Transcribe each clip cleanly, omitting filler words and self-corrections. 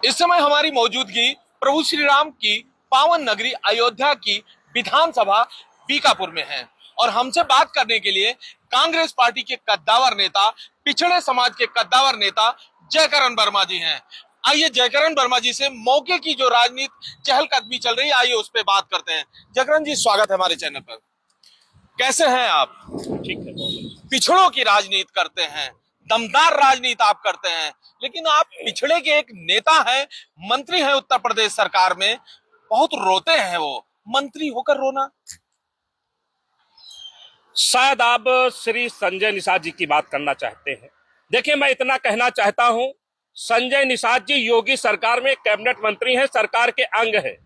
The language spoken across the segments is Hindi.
इस समय हमारी मौजूदगी प्रभु श्री राम की पावन नगरी अयोध्या की विधानसभा बीकापुर में है और हमसे बात करने के लिए कांग्रेस पार्टी के कद्दावर नेता, पिछड़े समाज के कद्दावर नेता जयकरण वर्मा जी हैं। आइए जयकरण वर्मा जी से मौके की जो राजनीति चहलकदमी चल रही है, आइए उस पर बात करते हैं। जयकरण जी, स्वागत है हमारे चैनल पर। कैसे हैं आप? ठीक है। पिछड़ों की राजनीति करते हैं, दमदार राजनीति आप करते हैं, लेकिन आप पिछड़े के एक नेता हैं, मंत्री हैं उत्तर प्रदेश सरकार में। बहुत रोते हैं वो, मंत्री होकर रोना। शायद आप श्री संजय निषाद जी की बात करना चाहते हैं। देखिए, मैं इतना कहना चाहता हूं, संजय निषाद जी योगी सरकार में कैबिनेट मंत्री हैं, सरकार के अंग है।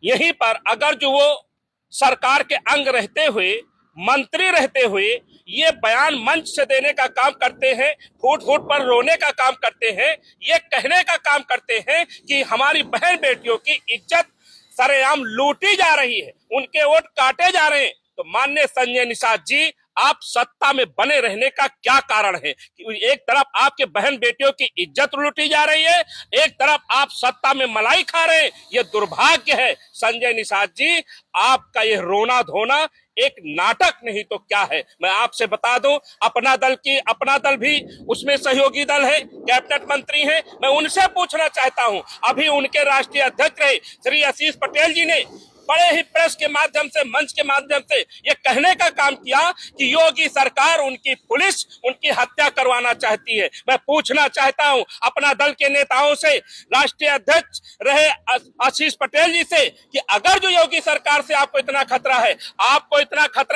यहीं पर अगर जो वो सरकार के अंग रहते हुए, मंत्री रहते हुए ये बयान मंच से देने का काम करते हैं, फूट फूट पर रोने का काम करते हैं, ये कहने का काम करते हैं कि हमारी बहन बेटियों की इज्जत सरेआम लूटी जा रही है, उनके वोट काटे जा रहे हैं, तो माननीय संजय निषाद जी, आप सत्ता में बने रहने का क्या कारण है कि एक तरफ आपके बहन बेटियों की इज्जत लूटी जा रही है, एक तरफ आप सत्ता में मलाई खा रहे हैं। ये दुर्भाग्य है संजय निषाद जी, आपका ये रोना धोना एक नाटक नहीं तो क्या है। मैं आपसे बता दूं, अपना दल भी उसमें सहयोगी दल है, कैबिनेट मंत्री हैं। मैं उनसे पूछना चाहता हूं, अभी उनके राष्ट्रीय अध्यक्ष रहे श्री आशीष पटेल जी ने बड़े ही प्रेस के माध्यम से, मंच के माध्यम से ये कहने का काम किया कि योगी सरकार, उनकी पुलिस उनकी हत्या करवाना चाहती है। मैं पूछना चाहता हूं अपना दल के नेताओं से, राष्ट्रीय अध्यक्ष रहे आशीष पटेल जी से, कि अगर जो योगी सरकार से आपको इतना खतरा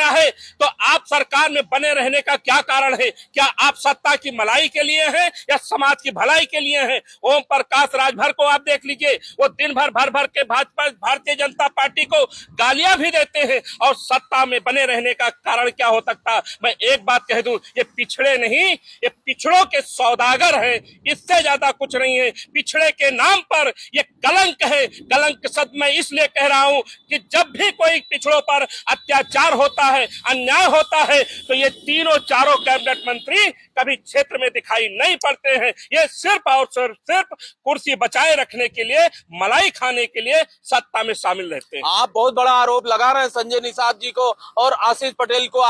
है, तो आप सरकार में बने रहने का क्या कारण है? क्या आप सत्ता की मलाई के लिए हैं या समाज की भलाई के लिए हैं? ओम प्रकाश राजभर को आप देख लीजिए, वो दिन भर भर के भाजपा, भारतीय जनता पार्टी को गालियां भी देते हैं, और सत्ता में बने रहने का कारण क्या हो सकता? मैं एक बात कह दूं, ये पिछड़े नहीं, ये पिछड़ों के सौदागर हैं, इससे ज्यादा कुछ नहीं है। पिछड़े के नाम पर ये कलंक है। कलंक शब्द मैं इसलिए कह रहा हूं कि जब भी कोई पिछड़ों पर अत्याचार होता है, अन्याय होता है, तो ये तीनों चारों कैबिनेट मंत्री कभी क्षेत्र में दिखाई नहीं पड़ते हैं। ये सिर्फ और सिर्फ कुर्सी बचाए रखने के लिए, मलाई खाने के लिए सत्ता में शामिल रहते हैं। आप बहुत बड़ा आरोप लगा रहे हैं संजय निषाद जी को और आशीष पटेल को।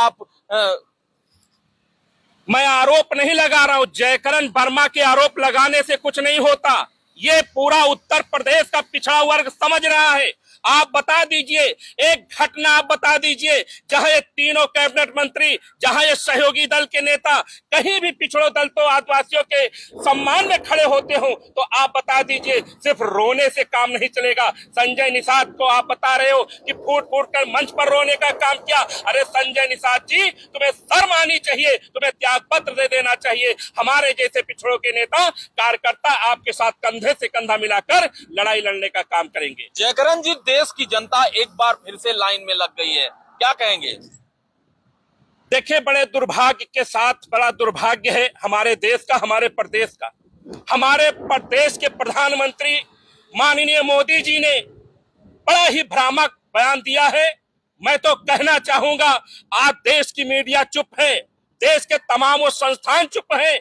मैं आरोप नहीं लगा रहा हूं, जयकरण वर्मा के आरोप लगाने से कुछ नहीं होता। ये पूरा उत्तर प्रदेश का पिछड़ा वर्ग समझ रहा है। आप बता दीजिए, एक घटना आप बता दीजिए जहां ये तीनों कैबिनेट मंत्री, जहां ये सहयोगी दल के नेता कहीं भी पिछड़ो दल तो आदिवासियों के सम्मान में खड़े होते हो, तो आप बता दीजिए। सिर्फ रोने से काम नहीं चलेगा। संजय निषाद को आप बता रहे हो कि फूट फूट कर मंच पर रोने का काम किया। अरे संजय निषाद जी, तुम्हें शर्म आनी चाहिए, तुम्हें त्याग पत्र दे देना चाहिए। हमारे जैसे पिछड़ों के नेता, कार्यकर्ता आपके साथ कंधे से कंधा मिलाकर लड़ाई लड़ने का काम करेंगे। जयकरण जी, देश की जनता एक बार फिर से लाइन में लग गई है, क्या कहेंगे? देखिए, बड़े दुर्भाग्य के साथ, बड़ा दुर्भाग्य है हमारे देश का, हमारे प्रदेश का। हमारे प्रदेश के प्रधानमंत्री माननीय मोदी जी ने बड़ा ही भ्रामक बयान दिया है। मैं तो कहना चाहूंगा, आज देश की मीडिया चुप है, देश के तमाम वो संस्थान चुप हैं।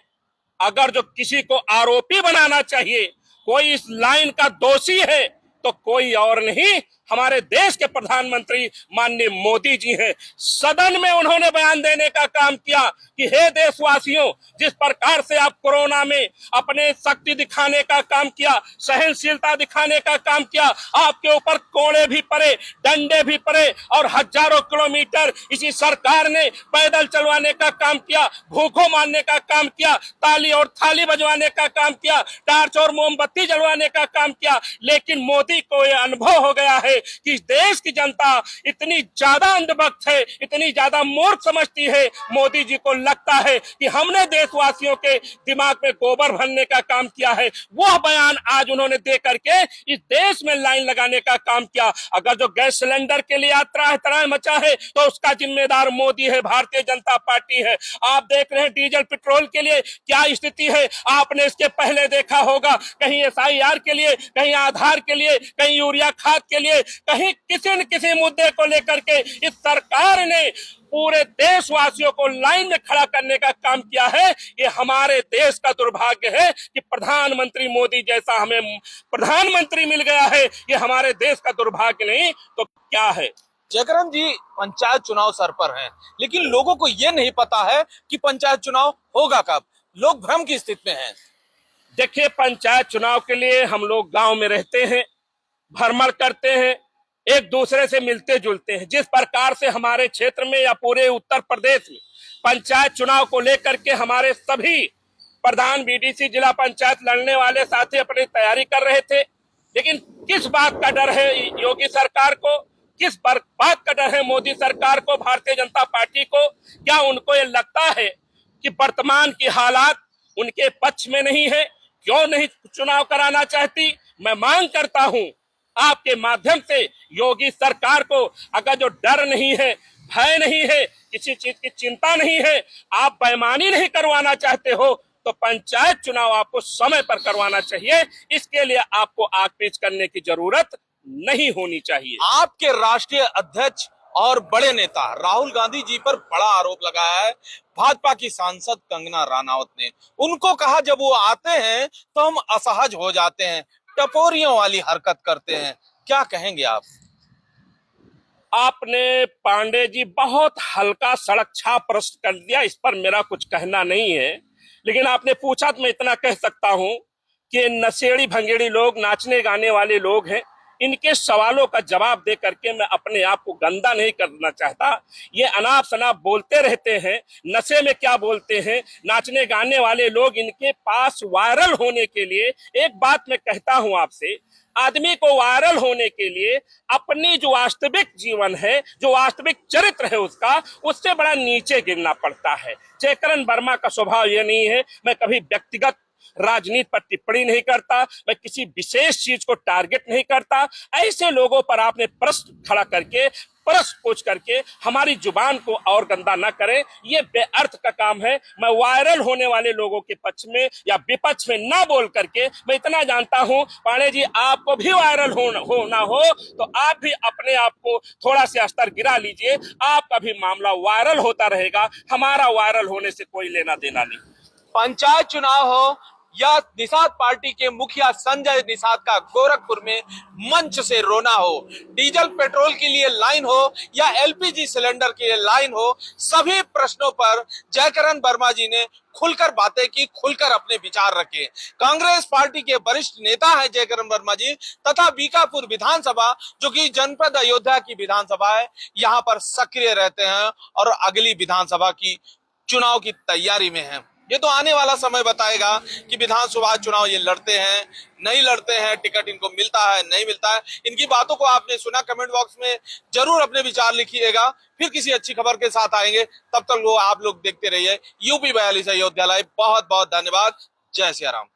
अगर जो किसी को आरोपी बनाना चाहिए, कोई इस लाइन का दोषी है, तो कोई और नहीं, हमारे देश के प्रधानमंत्री माननीय मोदी जी हैं। सदन में उन्होंने बयान देने का काम किया कि हे देशवासियों, जिस प्रकार से आप कोरोना में अपने शक्ति दिखाने का काम किया, सहनशीलता दिखाने का काम किया, आपके ऊपर कोड़े भी पड़े, डंडे भी पड़े, और हजारों किलोमीटर इसी सरकार ने पैदल चलवाने का काम किया, भूखों मारने का काम किया, ताली और थाली बजवाने का काम किया, टार्च और मोमबत्ती जलवाने का काम किया। लेकिन मोदी को यह अनुभव हो गया है कि देश की जनता इतनी ज्यादा अंधभक्त है, इतनी ज्यादा मूर्ख समझती है। मोदी जी को लगता है कि हमने देशवासियों के दिमाग में गोबर भरने का काम किया है। वह बयान आज उन्होंने दे करके इस देश में लाइन लगाने का काम किया। अगर जो गैस सिलेंडर के लिए त्राह मचा है, तो उसका जिम्मेदार मोदी है, भारतीय जनता पार्टी है। आप देख रहे हैं डीजल पेट्रोल के लिए क्या स्थिति है। आपने इसके पहले देखा होगा, कहीं SIR के लिए, कहीं आधार के लिए, कहीं यूरिया खाद के लिए कहीं किसी न किसी मुद्दे को लेकर के इस सरकार ने पूरे देशवासियों को लाइन में खड़ा करने का काम किया है। ये हमारे देश का दुर्भाग्य है कि प्रधानमंत्री मोदी जैसा हमें प्रधानमंत्री मिल गया है। ये हमारे देश का दुर्भाग्य नहीं तो क्या है। जयकरण जी, पंचायत चुनाव सर पर हैं, लेकिन लोगों को यह नहीं पता है कि पंचायत चुनाव होगा कब। लोग भ्रम की स्थिति में हैं। देखिए, पंचायत चुनाव के लिए हम लोग गांव में रहते हैं, भ्रमण करते हैं, एक दूसरे से मिलते जुलते हैं। जिस प्रकार से हमारे क्षेत्र में या पूरे उत्तर प्रदेश में पंचायत चुनाव को लेकर के हमारे सभी प्रधान बीडीसी जिला पंचायत लड़ने वाले साथी अपनी तैयारी कर रहे थे, लेकिन किस बात का डर है योगी सरकार को, किस बात का डर है मोदी सरकार को, भारतीय जनता पार्टी को? क्या उनको ये लगता है कि वर्तमान की हालात उनके पक्ष में नहीं है? क्यों नहीं चुनाव कराना चाहती? मैं मांग करता हूं आपके माध्यम से योगी सरकार को, अगर जो डर नहीं है, भय नहीं है, किसी चीज की चिंता नहीं है, आप बेईमानी नहीं करवाना चाहते हो, तो पंचायत चुनाव आपको समय पर करवाना चाहिए। इसके लिए आपको आग पीछ करने की जरूरत नहीं होनी चाहिए। आपके राष्ट्रीय अध्यक्ष और बड़े नेता राहुल गांधी जी पर बड़ा आरोप लगाया है भाजपा की सांसद कंगना रनौत ने। उनको कहा जब वो आते हैं तो हम असहज हो जाते हैं, टपोरियों वाली हरकत करते हैं। क्या कहेंगे आप? आपने पांडे जी बहुत हल्का सड़क छाप प्रश्न कर दिया, इस पर मेरा कुछ कहना नहीं है, लेकिन आपने पूछा तो मैं इतना कह सकता हूं कि नशेड़ी भंगेड़ी लोग, नाचने गाने वाले लोग हैं, इनके सवालों का जवाब दे करके मैं अपने आप को गंदा नहीं करना चाहता। ये अनाप शनाप बोलते रहते हैं, नशे में क्या बोलते हैं नाचने गाने वाले लोग। इनके पास वायरल होने के लिए एक बात मैं कहता हूं आपसे, आदमी को वायरल होने के लिए अपनी जो वास्तविक जीवन है, जो वास्तविक चरित्र है उसका, उससे बड़ा नीचे गिरना पड़ता है। जयकरण वर्मा का स्वभाव ये नहीं है। मैं कभी व्यक्तिगत राजनीति पर टिप्पणी नहीं करता, मैं किसी विशेष चीज को टारगेट नहीं करता। ऐसे लोगों पर आपने प्रश्न खड़ा करके, प्रश्न पूछ करके हमारी जुबान को और गंदा ना करें, ये बेअर्थ का काम है। मैं वायरल होने वाले लोगों के पक्ष में या विपक्ष में ना बोल करके मैं इतना जानता हूं, पांडे जी आपको भी वायरल होना हो तो आप भी अपने आप को थोड़ा सा स्तर गिरा लीजिए। आपका भी मामला वायरल होता रहेगा, हमारा वायरल होने से कोई लेना देना नहीं। पंचायत चुनाव हो या निषाद पार्टी के मुखिया संजय निषाद का गोरखपुर में मंच से रोना हो, डीजल पेट्रोल के लिए लाइन हो या एलपीजी सिलेंडर के लिए लाइन हो, सभी प्रश्नों पर जयकरण वर्मा जी ने खुलकर बातें की, खुलकर अपने विचार रखे। कांग्रेस पार्टी के वरिष्ठ नेता है जयकरण वर्मा जी, तथा बीकापुर विधानसभा जो कि जनपद अयोध्या की विधानसभा है, यहाँ पर सक्रिय रहते हैं और अगली विधानसभा की चुनाव की तैयारी में है। ये तो आने वाला समय बताएगा कि विधानसभा चुनाव ये लड़ते हैं, नहीं लड़ते हैं, टिकट इनको मिलता है, नहीं मिलता है। इनकी बातों को आपने सुना, कमेंट बॉक्स में जरूर अपने विचार लिखिएगा। फिर किसी अच्छी खबर के साथ आएंगे, तब तक आप लोग देखते रहिए यूपी 42 अयोध्या लाइव। बहुत बहुत धन्यवाद। जय सिया राम।